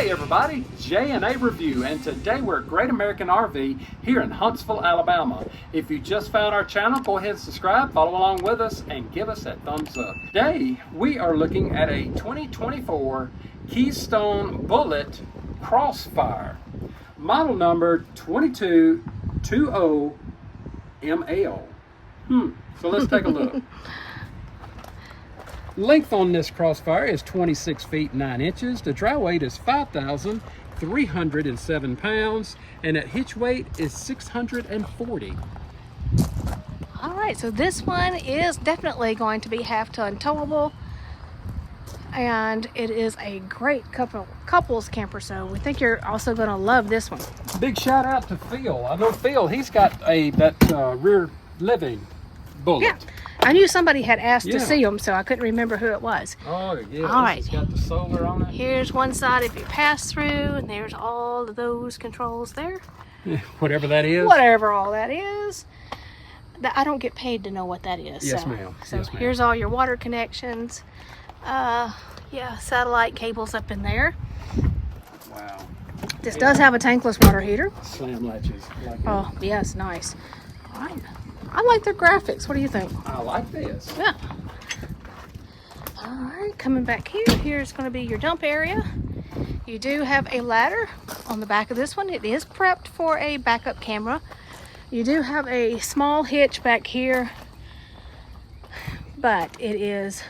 Hey everybody, Jandareview, and today we're at Great American RV here in Huntsville, Alabama. If you just found our channel, go ahead and subscribe, follow along with us, and give us that thumbs up. Today we are looking at a 2024 Keystone Bullet Crossfire, model number 2220ML. So let's take a look. Length on this Crossfire is 26 feet 9 inches. The dry weight is 5,307 pounds, and that hitch weight is 640. All right, so this one is definitely going to be half-ton towable, and it is a great couples camper. So we think you're also going to love this one. Big shout out to Phil. I know Phil. He's got that rear living Bullet. Yeah. I knew somebody had asked to see them, so I couldn't remember who it was. Oh, yeah. All right. It's got the solar on it. Here's one side of your pass-through, and there's all of those controls there. Whatever that is. Whatever all that is. I don't get paid to know what that is. Yes, so. ma'am. So yes, ma'am. Here's all your water connections. Yeah, satellite cables up in there. Wow. This does have a tankless water heater. Slam latches. Like Oh, yes, nice. All right. I like their graphics. What do you think? I like this. Yeah. All right, coming back here. Here's going to be your dump area. You do have a ladder on the back of this one. It is prepped for a backup camera. You do have a small hitch back here, but it is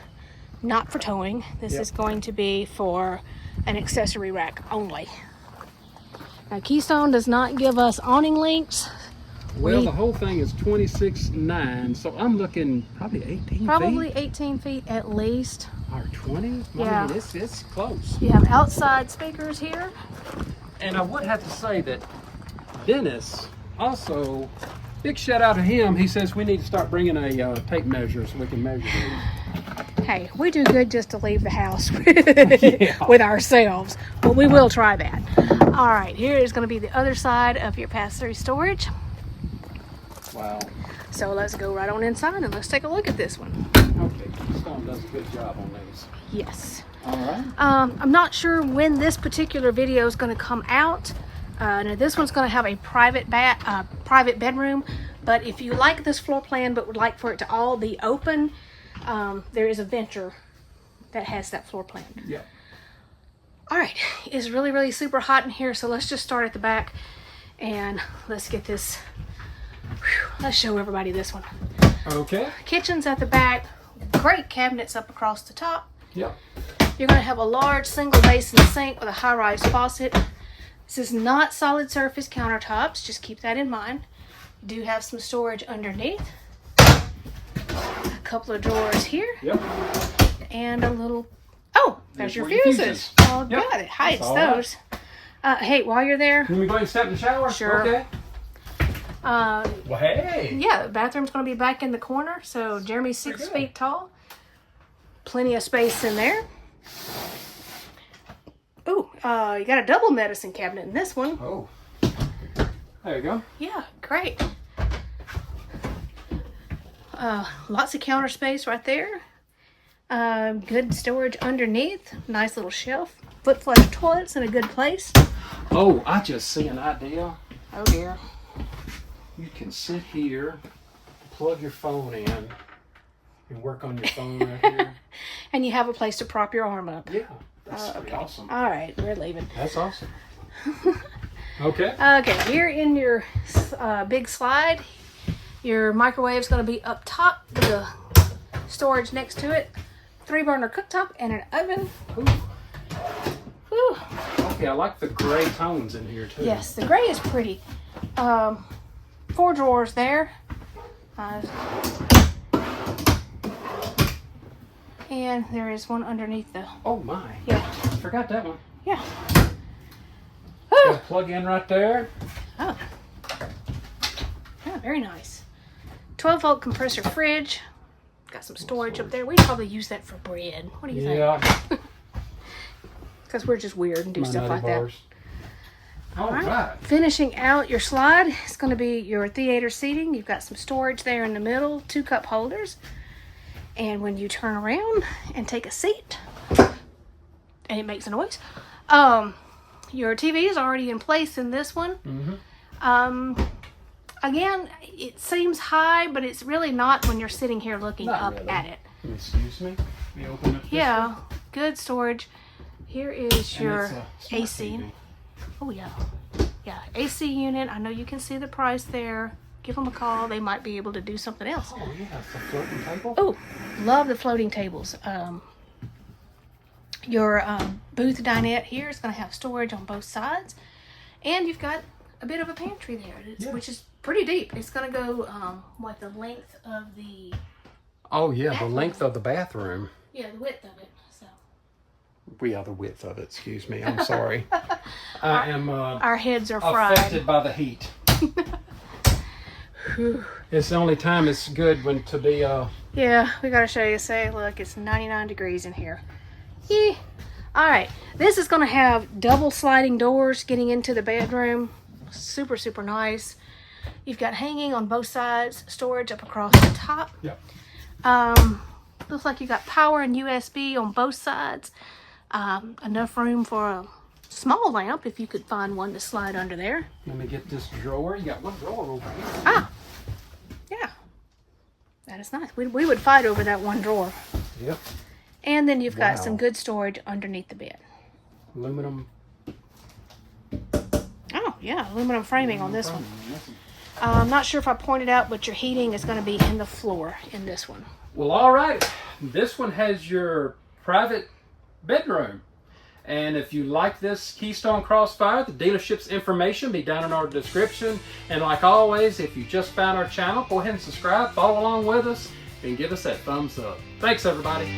not for towing. This is going to be for an accessory rack only. Now, Keystone does not give us awning links. Well, the whole thing is 26.9, so I'm looking probably 18 feet. Probably 18 feet at least. Or 20? Yeah. I mean, it's close. You have outside speakers here. And I would have to say that Dennis also, big shout out to him. He says we need to start bringing a tape measure so we can measure these. Hey, we do good just to leave the house with ourselves, but we will try that. All right, here is going to be the other side of your pass-through storage. Wow. So let's go right on inside and let's take a look at this one. Okay, Keystone does a good job on these. Yes. All right. I'm not sure when this particular video is going to come out. Now this one's going to have a private bedroom, but if you like this floor plan but would like for it to all be open, there is a Venture that has that floor plan. Yeah. All right, it's really, really super hot in here, so let's just start at the back and let's get this. Let's show everybody this one. Okay. Kitchen's at the back, great cabinets up across the top. Yep. You're going to have a large single basin sink with a high-rise faucet. This is not solid surface countertops, just keep that in mind. You do have some storage underneath. A couple of drawers here. Yep. And a little, oh, there's your your fuses. fuses. Oh, Yep. got it, hides That's all those. Hey, while you're there. Can we go ahead and step in the shower? Sure. Okay. Well, hey. Yeah, the bathroom's going to be back in the corner, so Jeremy's 6 feet tall. Plenty of space in there. Ooh, you got a double medicine cabinet in this one. Oh. There you go. Yeah, great. Lots of counter space right there. Good storage underneath. Nice little shelf. Foot flush toilets in a good place. Oh, I just see an idea. Oh dear. You can sit here, plug your phone in, and work on your phone right here. And you have a place to prop your arm up. Yeah, that's pretty awesome. All right, we're leaving. That's awesome. Okay. Okay, here in your big slide, your microwave's going to be up top with the storage next to it. 3-burner cooktop and an oven. Ooh. Whew. Okay, I like the gray tones in here too. Yes, the gray is pretty. 4 drawers there. And there is one underneath the... Oh my. Yeah. Forgot that one. Yeah. Got a plug in right there. Oh. Yeah, very nice. 12-volt compressor fridge. Got some storage up there. We probably use that for bread. What do you think? Yeah. Because we're just weird and do stuff like that. All right. Finishing out your slide is going to be your theater seating. You've got some storage there in the middle, 2 cup holders. And when you turn around and take a seat, and it makes a noise, your TV is already in place in this one. Again, it seems high, but it's really not when you're sitting here looking up at it. Excuse me? Let me open up this Yeah, one. good storage. Here is your Smart AC. TV. Oh yeah, yeah, AC unit. I know you can see the price there. Give them a call. They might be able to do something else. Oh yeah, it's a floating table. Oh, love the floating tables. Your booth dinette here is going to have storage on both sides, and you've got a bit of a pantry there, which is pretty deep. It's going to go what, the length of the Oh yeah, bathroom. the length of the bathroom. Yeah, the width of it. So Yeah, the width of it. Excuse me. I'm sorry. I am our heads are fried. affected by the heat. It's the only time it's good when to be Yeah, we got to show you. Say, look, it's 99 degrees in here. Yeah. All right, this is going to have double sliding doors getting into the bedroom. Super, super nice. You've got hanging on both sides, storage up across the top. Yep. Looks like you got power and USB on both sides. Enough room for a small lamp if you could find one to slide under there. Let me get this drawer. You got one drawer over here. Ah, yeah, that is nice. We would fight over that one drawer. Yep. And then you've got Wow. some good storage underneath the bed. Aluminum. Oh yeah, aluminum framing on this one. I'm not sure if I pointed out, but your heating is going to be in the floor in this one. Well, all right. This one has your private bedroom. And if you like this Keystone Crossfire, the dealership's information be down in our description. And like always, if you just found our channel, go ahead and subscribe, follow along with us, and give us that thumbs up. Thanks, everybody.